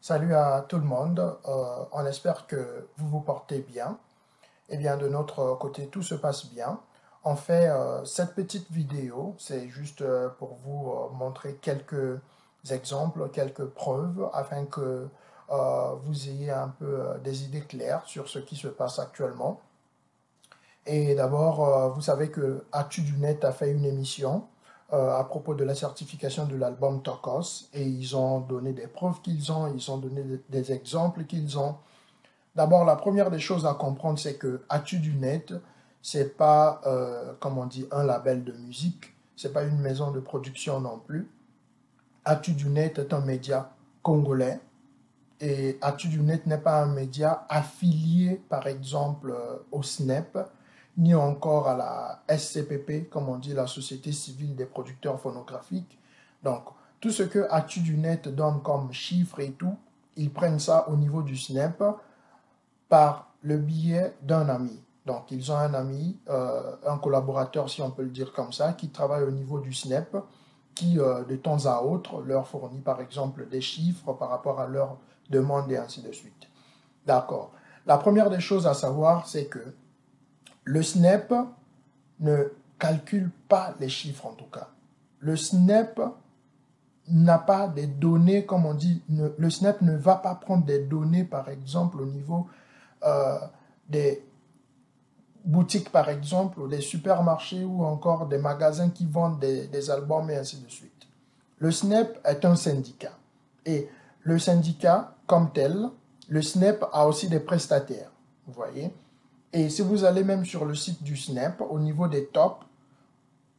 Salut à tout le monde, on espère que vous vous portez bien. Eh bien, de notre côté, tout se passe bien. On fait cette petite vidéo, c'est juste pour vous montrer quelques exemples, quelques preuves, afin que vous ayez un peu des idées claires sur ce qui se passe actuellement. Et d'abord, vous savez que Actu du Net a fait une émission à propos de la certification de l'album Tokos et ils ont donné des preuves ils ont donné des exemples qu'ils ont. D'abord, la première des choses à comprendre, c'est que Actu du Net, c'est pas, comme on dit, un label de musique, c'est pas une maison de production non plus. Actu du Net est un média congolais et Actu du Net n'est pas un média affilié, par exemple, au SNEP, ni encore à la SCPP, comme on dit, la Société civile des producteurs phonographiques. Donc, tout ce que Actu du Net donne comme chiffres et tout, ils prennent ça au niveau du SNEP par le biais d'un ami. Donc, ils ont un ami, un collaborateur, si on peut le dire comme ça, qui travaille au niveau du SNEP, qui, de temps à autre, leur fournit, par exemple, des chiffres par rapport à leurs demandes et ainsi de suite. D'accord. La première des choses à savoir, c'est que le SNEP ne calcule pas les chiffres, en tout cas. Le SNEP n'a pas des données, comme on dit, le SNEP ne va pas prendre des données, par exemple, au niveau euh, des boutiques, par exemple, ou des supermarchés ou encore des magasins qui vendent des albums et ainsi de suite. Le SNEP est un syndicat. Et le syndicat, comme tel, le SNEP a aussi des prestataires. Vous voyez? Et si vous allez même sur le site du SNEP, au niveau des tops,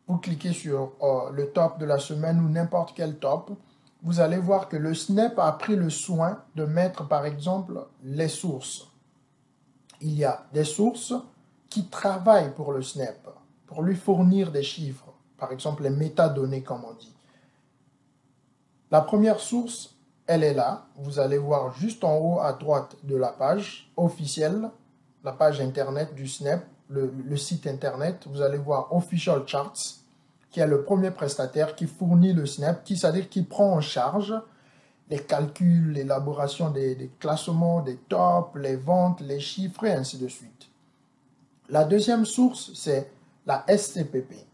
vous cliquez sur le top de la semaine ou n'importe quel top, vous allez voir que le SNEP a pris le soin de mettre, par exemple, les sources. Il y a des sources qui travaillent pour le SNEP, pour lui fournir des chiffres, par exemple les métadonnées comme on dit. La première source, elle est là. Vous allez voir juste en haut à droite de la page officielle, la page internet du SNEP, le site internet. Vous allez voir Official Charts, qui est le premier prestataire qui fournit le SNEP, c'est-à-dire qui prend en charge les calculs, l'élaboration des classements, des tops, les ventes, les chiffres et ainsi de suite. La deuxième source, c'est la SCPP.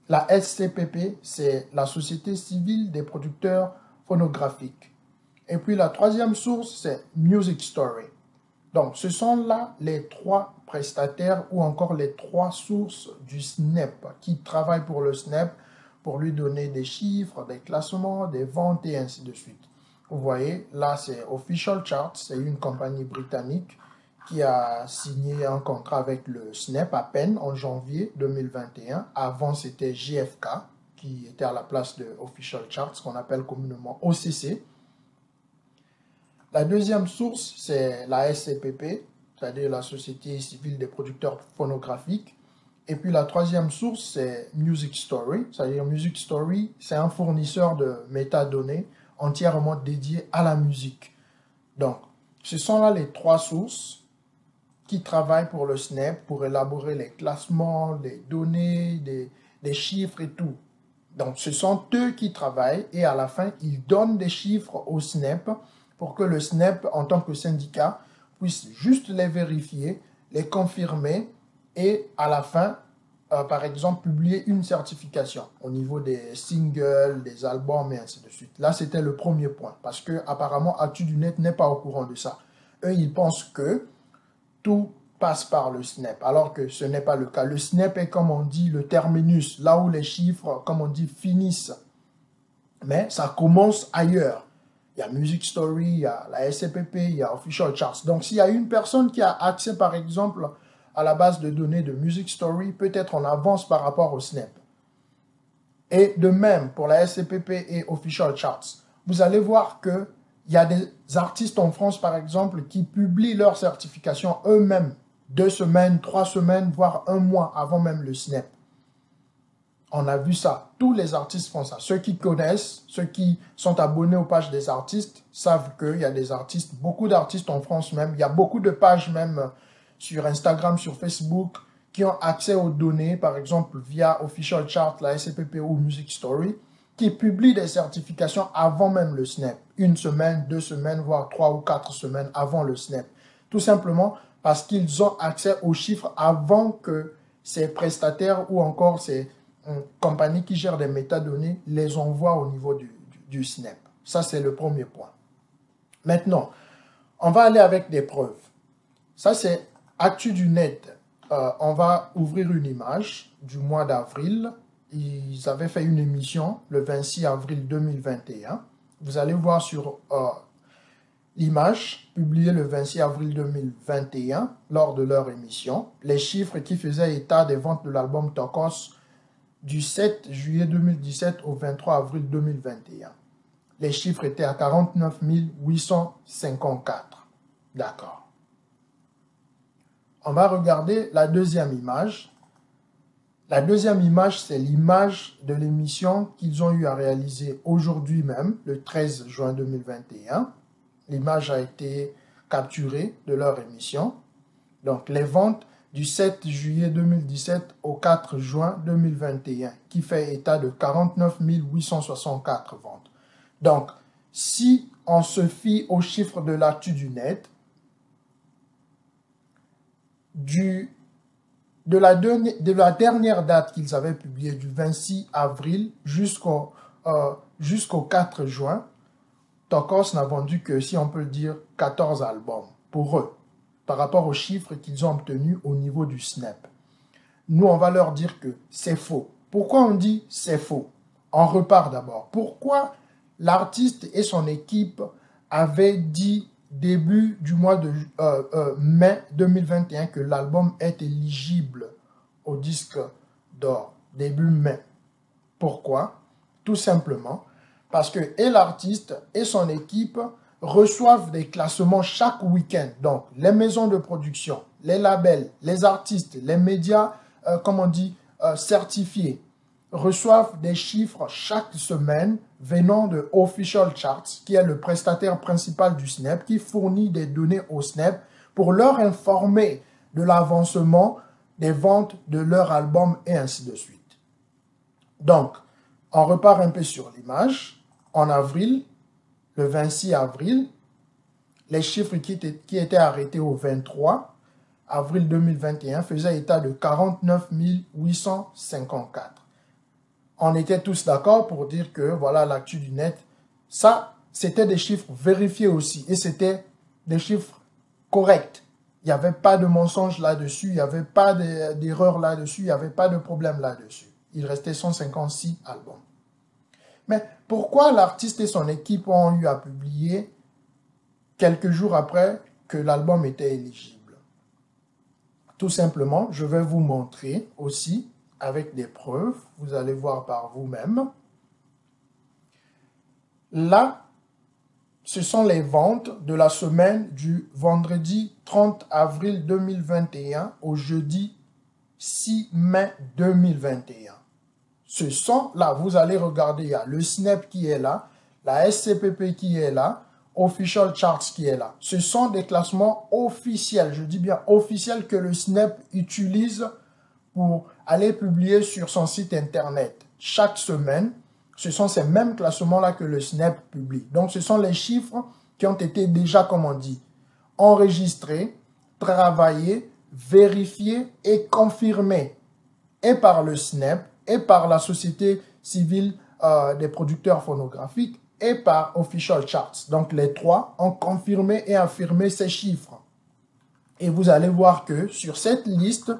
La SCPP, c'est la Société civile des producteurs phonographiques. Et puis la troisième source, c'est Music Story. Donc, ce sont là les trois prestataires ou encore les trois sources du SNEP qui travaillent pour le SNEP pour lui donner des chiffres, des classements, des ventes et ainsi de suite. Vous voyez, là, c'est Official Charts, c'est une compagnie britannique qui a signé un contrat avec le SNEP à peine en janvier 2021. Avant, c'était JFK qui était à la place de Official Charts, qu'on appelle communément OCC. La deuxième source, c'est la SCPP, c'est-à-dire la Société civile des producteurs phonographiques. Et puis la troisième source, c'est Music Story, c'est-à-dire Music Story, c'est un fournisseur de métadonnées entièrement dédié à la musique. Donc, ce sont là les trois sources qui travaillent pour le SNEP pour élaborer les classements, les données, des chiffres et tout. Donc, ce sont eux qui travaillent et à la fin, ils donnent des chiffres au SNEP pour que le SNEP, en tant que syndicat, puisse juste les vérifier, les confirmer et à la fin, par exemple, publier une certification au niveau des singles, des albums et ainsi de suite. Là, c'était le premier point parce que apparemment, Actu du Net n'est pas au courant de ça. Eux, ils pensent que tout passe par le SNEP, alors que ce n'est pas le cas. Le SNEP est, comme on dit, le terminus, là où les chiffres, comme on dit, finissent. Mais ça commence ailleurs. Il y a Music Story, il y a la SCPP, il y a Official Charts. Donc, s'il y a une personne qui a accès, par exemple, à la base de données de Music Story, peut-être on avance par rapport au SNEP. Et de même, pour la SCPP et Official Charts, vous allez voir qu'il y a des artistes en France, par exemple, qui publient leur certification eux-mêmes 2 semaines, 3 semaines, voire 1 mois avant même le SNEP. On a vu ça. Tous les artistes font ça. Ceux qui connaissent, ceux qui sont abonnés aux pages des artistes, savent qu'il y a des artistes, beaucoup d'artistes en France même. Il y a beaucoup de pages même sur Instagram, sur Facebook, qui ont accès aux données, par exemple via Official Chart, la SCPP ou Music Story. qui publient des certifications avant même le Snap. 1 semaine, 2 semaines, voire 3 ou 4 semaines avant le Snap. Tout simplement parce qu'ils ont accès aux chiffres avant que ces prestataires ou encore ces compagnies qui gèrent des métadonnées les envoient au niveau du Snap. Ça, c'est le premier point. Maintenant, on va aller avec des preuves. Ça, c'est Actu du Net. On va ouvrir une image du mois d'avril. Ils avaient fait une émission le 26 avril 2021. Vous allez voir sur l'image publiée le 26 avril 2021 lors de leur émission, les chiffres qui faisaient état des ventes de l'album Tokos du 7 juillet 2017 au 23 avril 2021. Les chiffres étaient à 49 854. D'accord. On va regarder la deuxième image. La deuxième image, c'est l'image de l'émission qu'ils ont eu à réaliser aujourd'hui même, le 13 juin 2021. L'image a été capturée de leur émission. Donc, les ventes du 7 juillet 2017 au 4 juin 2021, qui fait état de 49 864 ventes. Donc, si on se fie aux chiffres de l'actu du net, de la dernière date qu'ils avaient publiée, du 26 avril jusqu'au 4 juin, Tokos n'a vendu que, si on peut le dire, 14 albums pour eux, par rapport aux chiffres qu'ils ont obtenus au niveau du Snap. Nous, on va leur dire que c'est faux. Pourquoi on dit c'est faux? On repart d'abord. Pourquoi l'artiste et son équipe avaient dit début du mois de mai 2021 que l'album est éligible au disque d'or, début mai? Pourquoi? Tout simplement parce que et l'artiste et son équipe reçoivent des classements chaque week-end. Donc, les maisons de production, les labels, les artistes, les médias, certifiés, reçoivent des chiffres chaque semaine venant de Official Charts, qui est le prestataire principal du Snap, qui fournit des données au Snap pour leur informer de l'avancement des ventes de leur album et ainsi de suite. Donc, on repart un peu sur l'image. En avril, le 26 avril, les chiffres qui étaient arrêtés au 23 avril 2021 faisaient état de 49 854. On était tous d'accord pour dire que, voilà, l'actu du net, ça, c'était des chiffres vérifiés aussi. Et c'était des chiffres corrects. Il n'y avait pas de mensonge là-dessus, il n'y avait pas d'erreur là-dessus, il n'y avait pas de problème là-dessus. Il restait 156 albums. Mais pourquoi l'artiste et son équipe ont eu à publier quelques jours après que l'album était éligible? Tout simplement, je vais vous montrer aussi avec des preuves, vous allez voir par vous-même. Là, ce sont les ventes de la semaine du vendredi 30 avril 2021 au jeudi 6 mai 2021. Ce sont là, vous allez regarder, il y a le Snap qui est là, la SCPP qui est là, Official Charts qui est là. Ce sont des classements officiels, je dis bien officiels, que le Snap utilise pour aller publier sur son site internet. Chaque semaine, ce sont ces mêmes classements-là que le Snap publie. Donc, ce sont les chiffres qui ont été déjà, comme on dit, enregistrés, travaillés, vérifiés et confirmés, et par le Snap, et par la société civile des producteurs phonographiques, et par Official Charts. Donc, les trois ont confirmé et affirmé ces chiffres. Et vous allez voir que sur cette liste,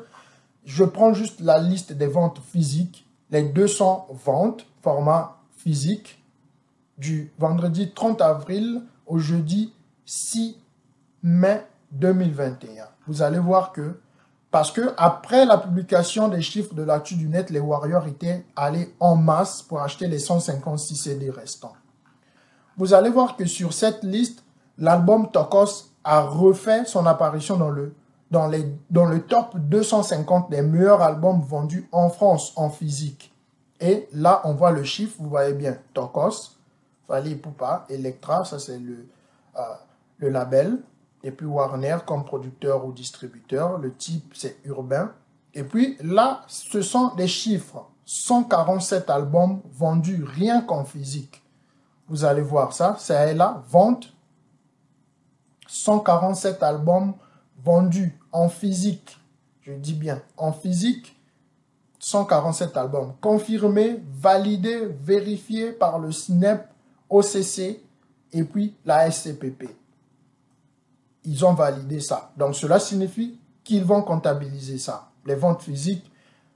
je prends juste la liste des ventes physiques, les 200 ventes, format physique, du vendredi 30 avril au jeudi 6 mai 2021. Vous allez voir que, parce que après la publication des chiffres de l'actu du net, les Warriors étaient allés en masse pour acheter les 156 CD restants. Vous allez voir que sur cette liste, l'album Tokos a refait son apparition dans le top 250 des meilleurs albums vendus en France en physique. Et là, on voit le chiffre, vous voyez bien, Tokos, Fally Ipupa, Elektra, ça c'est le label. Et puis Warner comme producteur ou distributeur, le type c'est Urbain. Et puis là, ce sont des chiffres. 147 albums vendus rien qu'en physique. Vous allez voir ça, c'est là, vente. 147 albums vendus en physique. Je dis bien, en physique. 147 albums confirmés, validés, vérifiés par le SNEP, OCC et puis la SCPP. Ils ont validé ça. Donc cela signifie qu'ils vont comptabiliser ça. Les ventes physiques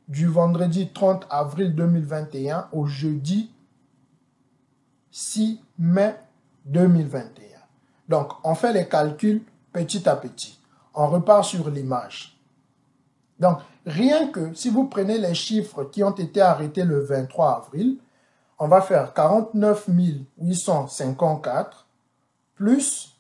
du vendredi 30 avril 2021 au jeudi 6 mai 2021. Donc on fait les calculs petit à petit. On repart sur l'image. Donc, rien que si vous prenez les chiffres qui ont été arrêtés le 23 avril, on va faire 49 854 plus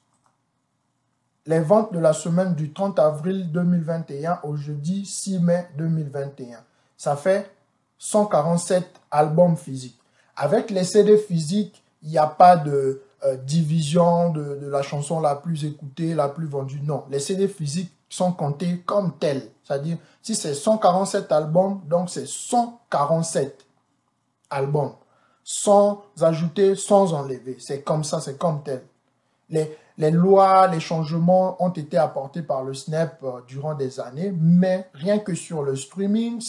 les ventes de la semaine du 30 avril 2021 au jeudi 6 mai 2021. Ça fait 147 albums physiques. Avec les CD physiques, il n'y a pas de division de la chanson la plus écoutée, la plus vendue. Non, les CD physiques sont comptés comme tels. C'est-à-dire, si c'est 147 albums, donc c'est 147 albums. Sans ajouter, sans enlever. C'est comme ça, c'est comme tel. Les lois, les changements ont été apportés par le SNEP durant des années, mais rien que sur le streaming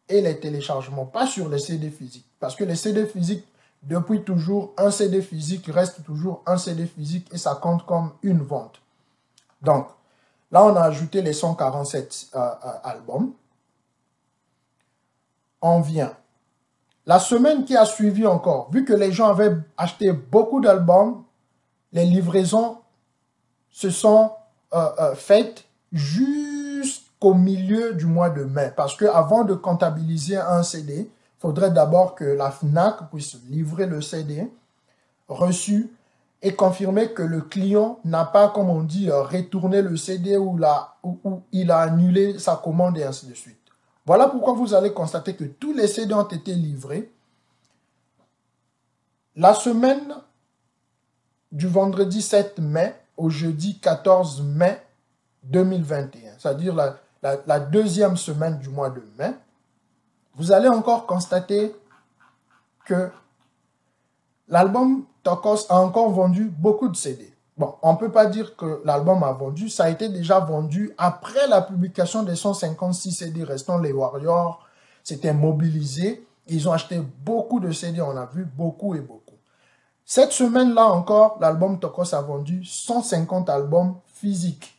et les téléchargements, pas sur les CD physiques. Parce que les CD physiques, depuis toujours, un CD physique reste toujours un CD physique et ça compte comme une vente. Donc, là, on a ajouté les 147 albums. On vient. La semaine qui a suivi encore, vu que les gens avaient acheté beaucoup d'albums, les livraisons se sont faites jusqu'au milieu du mois de mai. Parce qu'avant de comptabiliser un CD, il faudrait d'abord que la FNAC puisse livrer le CD reçu et confirmer que le client n'a pas, comme on dit, retourné le CD ou il a annulé sa commande et ainsi de suite. Voilà pourquoi vous allez constater que tous les CD ont été livrés. La semaine du vendredi 7 mai au jeudi 14 mai 2021, c'est-à-dire la deuxième semaine du mois de mai, vous allez encore constater que l'album Tokos a encore vendu beaucoup de CD. Bon, on ne peut pas dire que l'album a vendu, ça a été déjà vendu après la publication des 156 CD restants. Les Warriors s'étaient mobilisés, ils ont acheté beaucoup de CD, on a vu beaucoup et beaucoup. Cette semaine-là encore, l'album Tokos a vendu 150 albums physiques.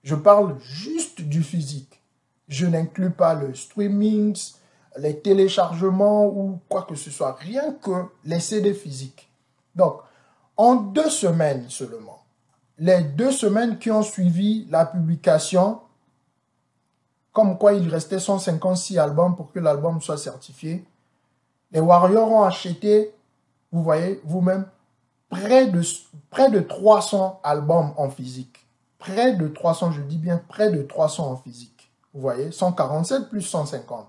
Je parle juste du physique. Je n'inclus pas le streaming, les téléchargements ou quoi que ce soit, rien que les CD physiques. Donc, en 2 semaines seulement, les 2 semaines qui ont suivi la publication, comme quoi il restait 156 albums pour que l'album soit certifié, les Warriors ont acheté, vous voyez vous-même, près de 300 albums en physique. Près de 300, je dis bien près de 300 en physique. Vous voyez, 147 plus 150.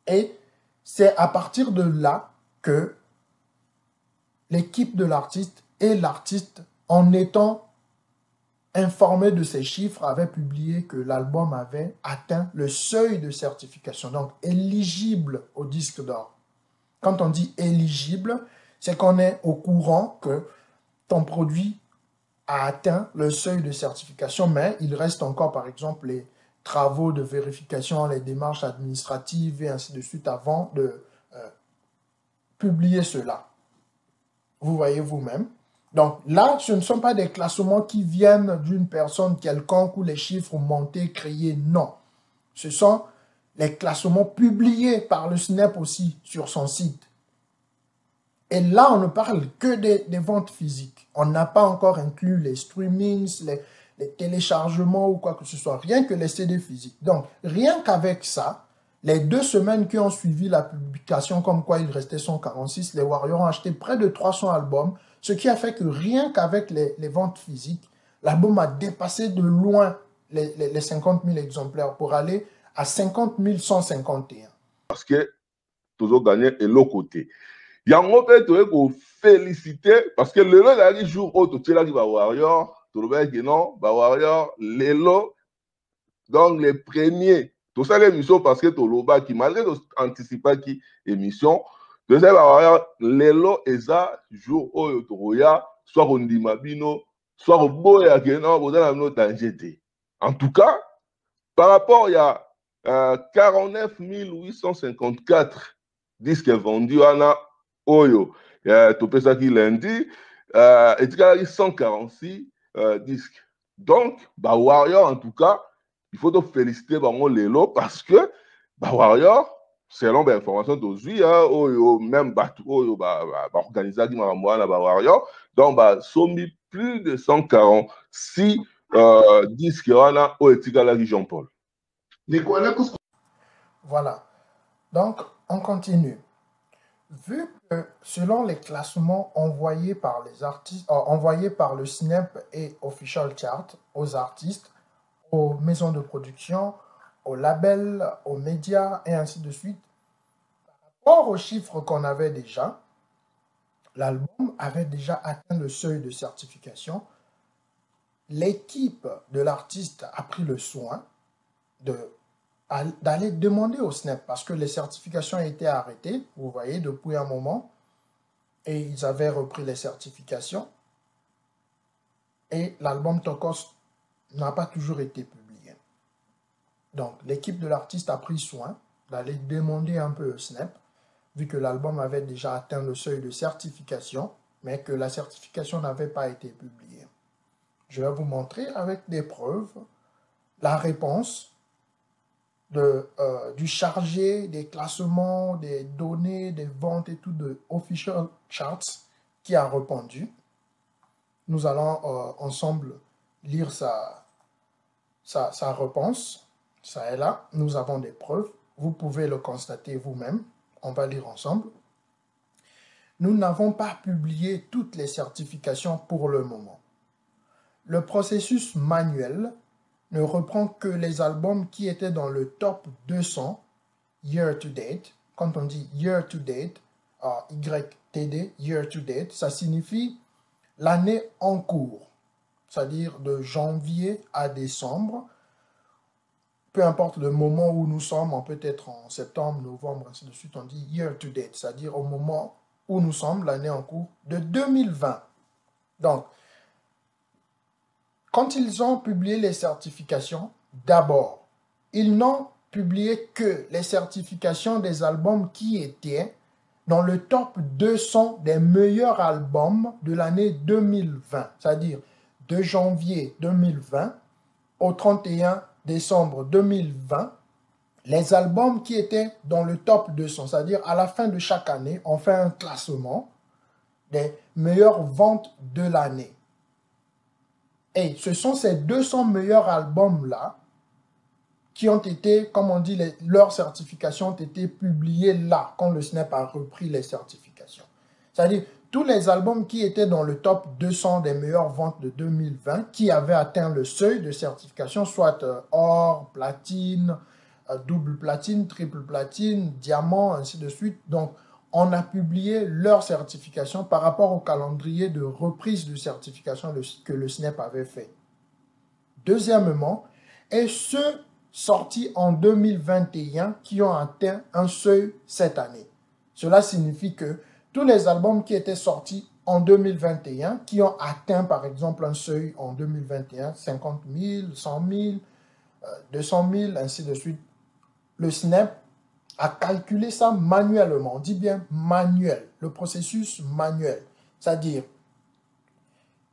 Et c'est à partir de là que l'équipe de l'artiste et l'artiste, en étant informé de ces chiffres, avait publié que l'album avait atteint le seuil de certification, donc éligible au disque d'or. Quand on dit éligible, c'est qu'on est au courant que ton produit a atteint le seuil de certification, mais il reste encore, par exemple, les travaux de vérification, les démarches administratives et ainsi de suite avant de publier cela. Vous voyez vous-même. Donc là, ce ne sont pas des classements qui viennent d'une personne quelconque où les chiffres montés, créés, non. Ce sont les classements publiés par le SNEP aussi sur son site. Et là, on ne parle que des ventes physiques. On n'a pas encore inclus les streamings, les téléchargements ou quoi que ce soit, rien que les CD physiques. Donc, rien qu'avec ça, les 2 semaines qui ont suivi la publication, comme quoi il restait 146, les Warriors ont acheté près de 300 albums, ce qui a fait que rien qu'avec les ventes physiques, l'album a dépassé de loin les 50 000 exemplaires pour aller à 50 151. Parce que toujours gagné et l'autre côté. Il y a un peu de féliciter parce que le dernier jour où tu es là qui va Warrior, tu le vois que non, va Warrior, Lelo, donc les premiers Tout ça, l'émission, parce que Toloba, qui malgré anticiper qui émission, de ça, lelo eza jour oyo toroya, soit on dit mabino, soit on boya que non, vous avez un danger. En tout cas, par rapport, il y a 49 854 disques vendus à Oyo. Tout ça qui lundi, et il y a 146 disques. Donc, bah, Warrior, en tout cas, il faut te féliciter Bango Lelo parce que bah, Warrior, selon l'information d'aujourd'hui, Oyo, même Oyo, organisé qui m'a Warrior, donc, bah, sont mis plus de 146 disques à Oyo Jean-Paul. Voilà. Donc, on continue. Vu que selon les classements envoyés par les artistes, envoyés par le Snap et Official Chart aux artistes, aux maisons de production, aux labels, aux médias et ainsi de suite, par rapport aux chiffres qu'on avait déjà, l'album avait déjà atteint le seuil de certification. L'équipe de l'artiste a pris le soin d'aller demander au Snap parce que les certifications étaient arrêtées, vous voyez, depuis un moment, et ils avaient repris les certifications et l'album Tokos n'a pas toujours été publié. Donc, l'équipe de l'artiste a pris soin d'aller demander un peu au Snap, vu que l'album avait déjà atteint le seuil de certification, mais que la certification n'avait pas été publiée. Je vais vous montrer avec des preuves la réponse du chargé des classements, des données, des ventes et tout de Official Charts qui a répondu. Nous allons ensemble lire sa réponse. Ça est là. Nous avons des preuves. Vous pouvez le constater vous-même. On va lire ensemble. Nous n'avons pas publié toutes les certifications pour le moment. Le processus manuel ne reprend que les albums qui étaient dans le top 200 year to date. Quand on dit year to date, YTD, year to date, ça signifie l'année en cours, c'est-à-dire de janvier à décembre. Peu importe le moment où nous sommes, on peut être en septembre, novembre, ainsi de suite, on dit year to date, c'est-à-dire au moment où nous sommes, l'année en cours de 2020. Donc, quand ils ont publié les certifications, d'abord, ils n'ont publié que les certifications des albums qui étaient dans le top 200 des meilleurs albums de l'année 2020, c'est-à-dire de janvier 2020 au 31 décembre 2020, les albums qui étaient dans le top 200, c'est-à-dire à la fin de chaque année, on fait un classement des meilleures ventes de l'année. Et ce sont ces 200 meilleurs albums-là qui ont été, comme on dit, leurs certifications ont été publiées là, quand le Snap a repris les certifications. C'est-à-dire, tous les albums qui étaient dans le top 200 des meilleures ventes de 2020, qui avaient atteint le seuil de certification, soit or, platine, double platine, triple platine, diamant, ainsi de suite. Donc, on a publié leur certification par rapport au calendrier de reprise de certification que le Snap avait fait. Deuxièmement, et ceux sortis en 2021 qui ont atteint un seuil cette année. Cela signifie que tous les albums qui étaient sortis en 2021, qui ont atteint par exemple un seuil en 2021, 50 000, 100 000, 200 000, ainsi de suite, le Snap a calculé ça manuellement. On dit bien manuel, le processus manuel. C'est-à-dire,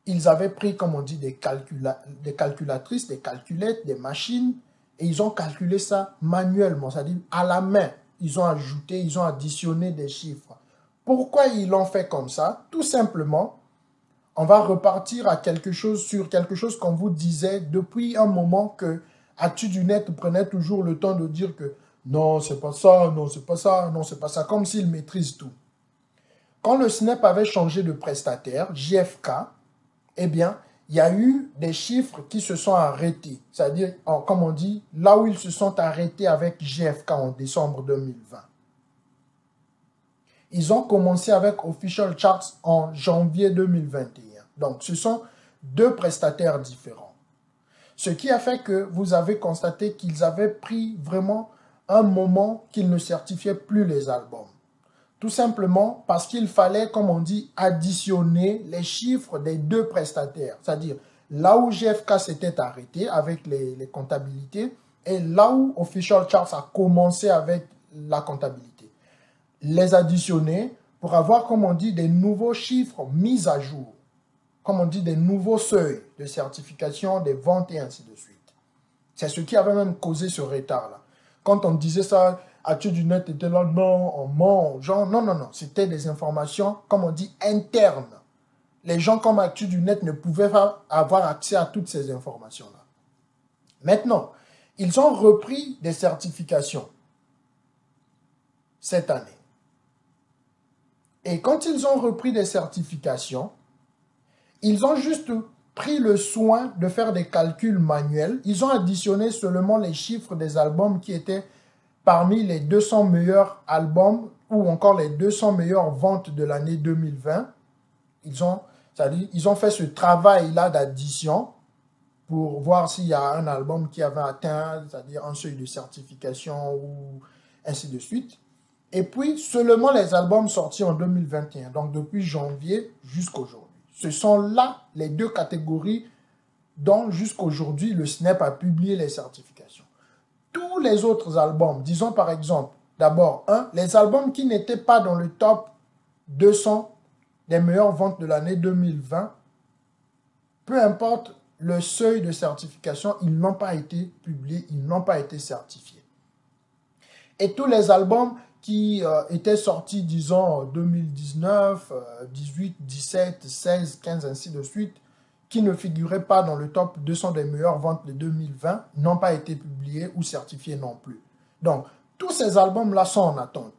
ils avaient pris, comme on dit, des calculatrices, des calculettes, des machines, et ils ont calculé ça manuellement, c'est-à-dire à la main. Ils ont ajouté, ils ont additionné des chiffres. Pourquoi ils l'ont fait comme ça? Tout simplement, on va repartir à sur quelque chose qu'on vous disait depuis un moment que ActuDuNet prenait toujours le temps de dire que non, c'est pas ça, non, c'est pas ça, non, c'est pas ça, comme s'il maîtrise tout. Quand le Snap avait changé de prestataire, JFK, eh bien, il y a eu des chiffres qui se sont arrêtés. C'est-à-dire, comme on dit, là où ils se sont arrêtés avec JFK en décembre 2020. Ils ont commencé avec Official Charts en janvier 2021. Donc, ce sont deux prestataires différents. Ce qui a fait que vous avez constaté qu'ils avaient pris vraiment un moment qu'ils ne certifiaient plus les albums. Tout simplement parce qu'il fallait, comme on dit, additionner les chiffres des deux prestataires. C'est-à-dire là où GFK s'était arrêté avec les comptabilités et là où Official Charts a commencé avec la comptabilité. Les additionner pour avoir, comme on dit, des nouveaux chiffres mis à jour. Comme on dit, des nouveaux seuils de certification, des ventes et ainsi de suite. C'est ce qui avait même causé ce retard-là. Quand on disait ça, Actu-du-Net était là, non, on ment, genre, non, non, non. C'était des informations, comme on dit, internes. Les gens comme Actu-du-Net ne pouvaient pas avoir accès à toutes ces informations-là. Maintenant, ils ont repris des certifications cette année. Et quand ils ont repris des certifications, ils ont juste pris le soin de faire des calculs manuels. Ils ont additionné seulement les chiffres des albums qui étaient parmi les 200 meilleurs albums ou encore les 200 meilleures ventes de l'année 2020. Ils ont fait ce travail-là d'addition pour voir s'il y a un album qui avait atteint, c'est-à-dire un seuil de certification ou ainsi de suite. Et puis, seulement les albums sortis en 2021, donc depuis janvier jusqu'à aujourd'hui. Ce sont là les deux catégories dont jusqu'aujourd'hui le SNEP a publié les certifications. Tous les autres albums, disons par exemple, d'abord, les albums qui n'étaient pas dans le top 200 des meilleures ventes de l'année 2020, peu importe le seuil de certification, ils n'ont pas été publiés, ils n'ont pas été certifiés. Et tous les albums qui étaient sortis, disons, en 2019, 18, 17, 16, 15, ainsi de suite, qui ne figuraient pas dans le top 200 des meilleures ventes de 2020, n'ont pas été publiés ou certifiés non plus. Donc, tous ces albums-là sont en attente.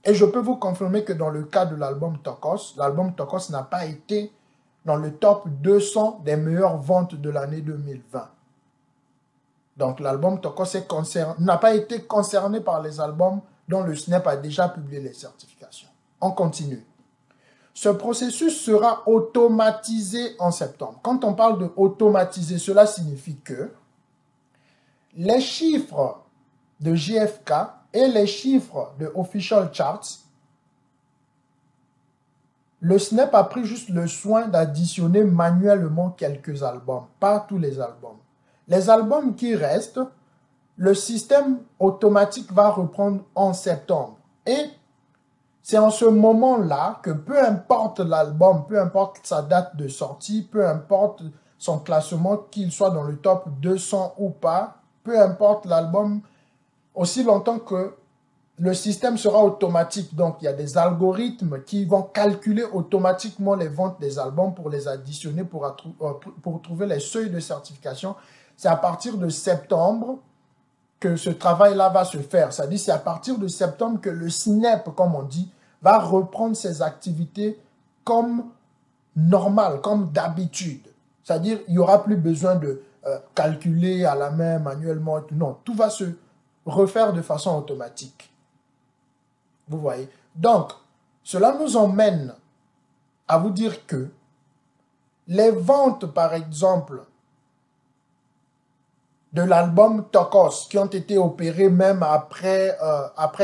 Et je peux vous confirmer que dans le cas de l'album Tokos n'a pas été dans le top 200 des meilleures ventes de l'année 2020. Donc, l'album Tokos n'a pas été concerné par les albums dont le SNEP a déjà publié les certifications. On continue. Ce processus sera automatisé en septembre. Quand on parle de automatiser, cela signifie que les chiffres de GFK et les chiffres de Official Charts, le SNEP a pris juste le soin d'additionner manuellement quelques albums, pas tous les albums. Les albums qui restent, le système automatique va reprendre en septembre. Et c'est en ce moment-là que peu importe l'album, peu importe sa date de sortie, peu importe son classement, qu'il soit dans le top 200 ou pas, peu importe l'album, aussi longtemps que le système sera automatique. Donc, il y a des algorithmes qui vont calculer automatiquement les ventes des albums pour les additionner, pour trouver les seuils de certification. C'est à partir de septembre que ce travail-là va se faire. C'est-à-dire c'est à partir de septembre que le SNEP, comme on dit, va reprendre ses activités comme normal, comme d'habitude. C'est-à-dire il n'y aura plus besoin de calculer à la main, manuellement. Non, tout va se refaire de façon automatique. Vous voyez? Donc, cela nous emmène à vous dire que les ventes, par exemple, de l'album Tokos, qui ont été opérés même après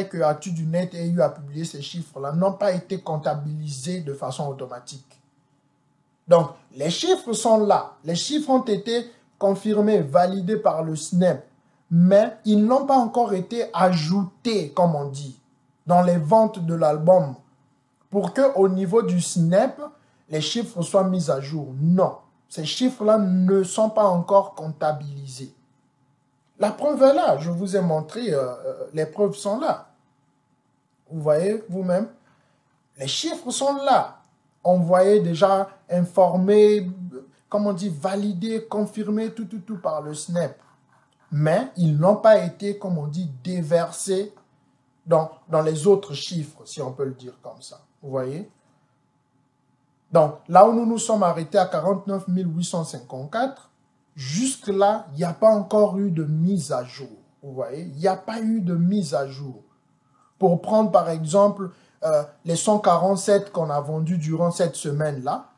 que Actu-du-Net ait eu à publier ces chiffres-là, n'ont pas été comptabilisés de façon automatique. Donc, les chiffres sont là. Les chiffres ont été confirmés, validés par le SNEP, mais ils n'ont pas encore été ajoutés, comme on dit, dans les ventes de l'album, pour qu'au niveau du SNEP, les chiffres soient mis à jour. Non, ces chiffres-là ne sont pas encore comptabilisés. La preuve est là, je vous ai montré, les preuves sont là. Vous voyez vous-même, les chiffres sont là. On voyait déjà informé, comme on dit, validé, confirmé, tout par le SNEP. Mais ils n'ont pas été, comme on dit, déversés dans les autres chiffres, si on peut le dire comme ça. Vous voyez? Donc, là où nous nous sommes arrêtés à 49 854, jusque-là, il n'y a pas encore eu de mise à jour. Vous voyez? Il n'y a pas eu de mise à jour. Pour prendre, par exemple, les 147 qu'on a vendus durant cette semaine-là,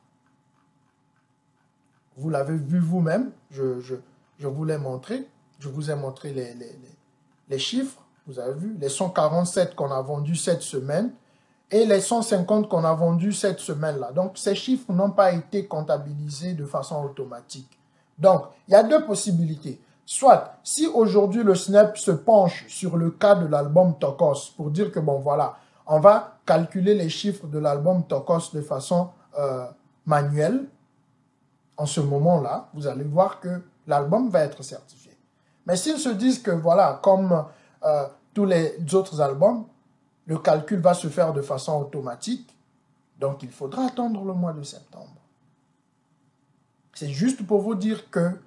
vous l'avez vu vous-même, je je vous l'ai montré. Je vous ai montré les chiffres. Vous avez vu, les 147 qu'on a vendus cette semaine et les 150 qu'on a vendus cette semaine-là. Donc, ces chiffres n'ont pas été comptabilisés de façon automatique. Donc, il y a deux possibilités. Soit, si aujourd'hui le SNEP se penche sur le cas de l'album Tokos pour dire que, bon, voilà, on va calculer les chiffres de l'album Tokos de façon manuelle, en ce moment-là, vous allez voir que l'album va être certifié. Mais s'ils se disent que, voilà, comme tous les autres albums, le calcul va se faire de façon automatique, donc il faudra attendre le mois de septembre. C'est juste pour vous dire que,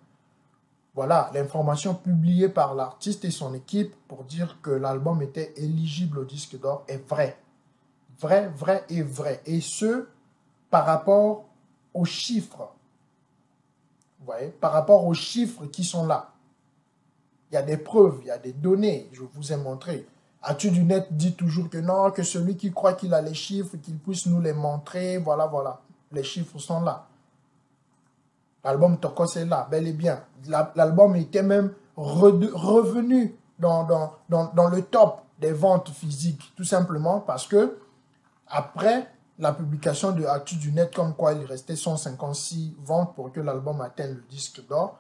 voilà, l'information publiée par l'artiste et son équipe pour dire que l'album était éligible au disque d'or est vraie. Vrai, vrai et vrai. Et ce, par rapport aux chiffres. Vous voyez, par rapport aux chiffres qui sont là. Il y a des preuves, il y a des données, je vous ai montré. Atudunet dit toujours que non, que celui qui croit qu'il a les chiffres, qu'il puisse nous les montrer, voilà, voilà. Les chiffres sont là. L'album Tokos est là, bel et bien. L'album était même revenu dans le top des ventes physiques, tout simplement parce que après la publication de Atudunet, comme quoi il restait 156 ventes pour que l'album atteigne le disque d'or,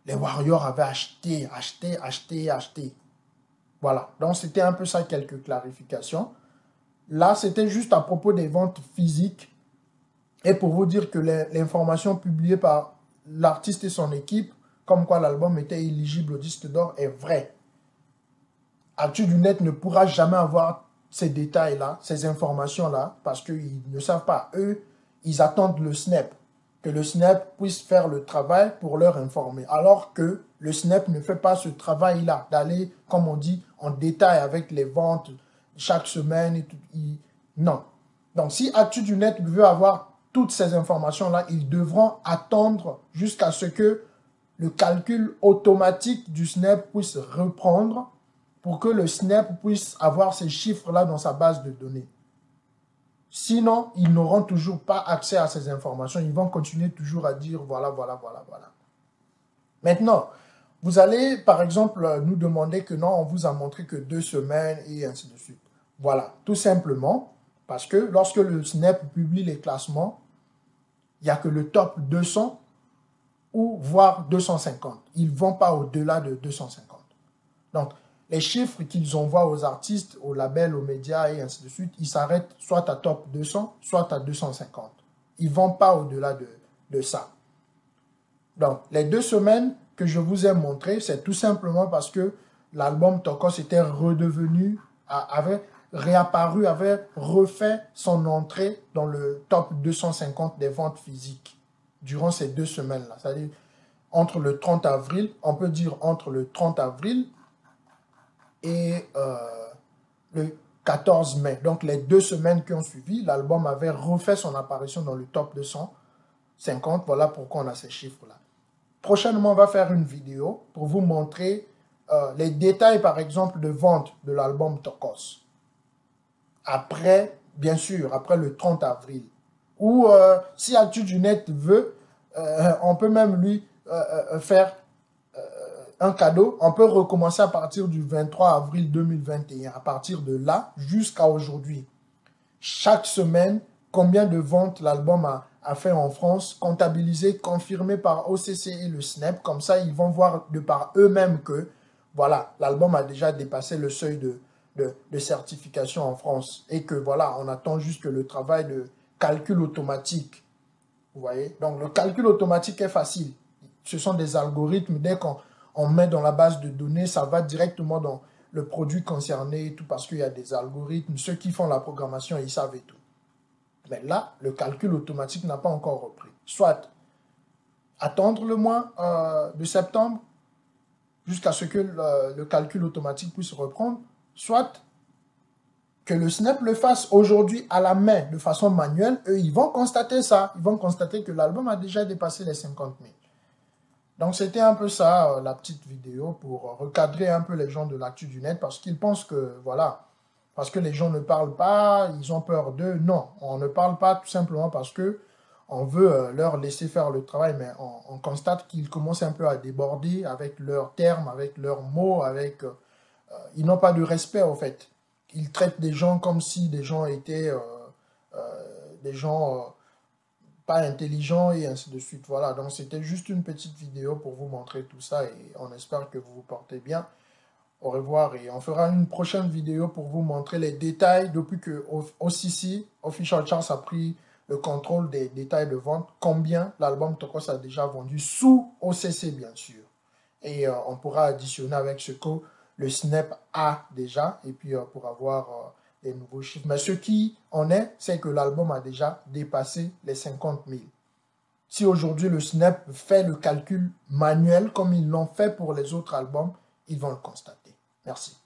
les Warriors avaient acheté. Voilà, donc c'était un peu ça, quelques clarifications. Là, c'était juste à propos des ventes physiques et pour vous dire que l'information publiée par l'artiste et son équipe, comme quoi l'album était éligible au disque d'or, est vraie. Atudunet ne pourra jamais avoir ces détails-là, ces informations-là, parce qu'ils ne savent pas. Eux, ils attendent le SNEP, que le SNEP puisse faire le travail pour leur informer. Alors que le SNEP ne fait pas ce travail-là, d'aller, comme on dit, en détail avec les ventes chaque semaine et tout. Non. Donc, si Atudunet veut avoir toutes ces informations-là, ils devront attendre jusqu'à ce que le calcul automatique du SNEP puisse reprendre pour que le SNEP puisse avoir ces chiffres-là dans sa base de données. Sinon, ils n'auront toujours pas accès à ces informations. Ils vont continuer toujours à dire voilà, voilà, voilà, voilà. Maintenant, vous allez, par exemple, nous demander que non, on vous a montré que 2 semaines et ainsi de suite. Voilà, tout simplement parce que lorsque le SNEP publie les classements, il n'y a que le top 200 ou voire 250. Ils ne vont pas au-delà de 250. Donc, les chiffres qu'ils envoient aux artistes, aux labels, aux médias et ainsi de suite, ils s'arrêtent soit à top 200, soit à 250. Ils ne vont pas au-delà de ça. Donc, les 2 semaines que je vous ai montrées, c'est tout simplement parce que l'album Tokos était redevenu, avait réapparu, avait refait son entrée dans le top 250 des ventes physiques durant ces 2 semaines-là. C'est-à-dire, entre le 30 avril, on peut dire entre le 30 avril et le 14 mai. Donc, les 2 semaines qui ont suivi, l'album avait refait son apparition dans le top 250. Voilà pourquoi on a ces chiffres-là. Prochainement, on va faire une vidéo pour vous montrer les détails, par exemple, de vente de l'album Tokos. Après, bien sûr, après le 30 avril. Ou si Atudunet veut, on peut même lui faire un cadeau. On peut recommencer à partir du 23 avril 2021. À partir de là, jusqu'à aujourd'hui. Chaque semaine, combien de ventes l'album a fait en France, comptabilisé, confirmé par OCC et le SNEP. Comme ça, ils vont voir de par eux-mêmes que, voilà, l'album a déjà dépassé le seuil de certification en France. Et que, voilà, on attend juste que le travail de calcul automatique. Vous voyez? Donc, le calcul automatique est facile. Ce sont des algorithmes. Dès qu'on met dans la base de données, ça va directement dans le produit concerné et tout, parce qu'il y a des algorithmes. Ceux qui font la programmation, ils savent et tout. Mais là, le calcul automatique n'a pas encore repris. Soit attendre le mois de septembre jusqu'à ce que le calcul automatique puisse reprendre, soit que le SNEP le fasse aujourd'hui à la main de façon manuelle. Eux, ils vont constater ça. Ils vont constater que l'album a déjà dépassé les 50 000. Donc, c'était un peu ça, la petite vidéo, pour recadrer un peu les gens de l'Actu-du-Net, parce qu'ils pensent que, voilà, parce que les gens ne parlent pas, ils ont peur d'eux. Non, on ne parle pas tout simplement parce que on veut leur laisser faire le travail, mais on constate qu'ils commencent un peu à déborder avec leurs termes, avec leurs mots, avec... ils n'ont pas de respect, en fait. Ils traitent des gens comme si des gens étaient des gens pas intelligents et ainsi de suite. Voilà, donc c'était juste une petite vidéo pour vous montrer tout ça et on espère que vous vous portez bien. Au revoir et on fera une prochaine vidéo pour vous montrer les détails depuis que OCC, Official Charts, a pris le contrôle des détails de vente, combien l'album Tokos a déjà vendu sous OCC bien sûr. Et on pourra additionner avec ce que le Snap a déjà et puis pour avoir des nouveaux chiffres. Mais ce qui en est, c'est que l'album a déjà dépassé les 50 000. Si aujourd'hui le Snap fait le calcul manuel comme ils l'ont fait pour les autres albums, ils vont le constater. Merci.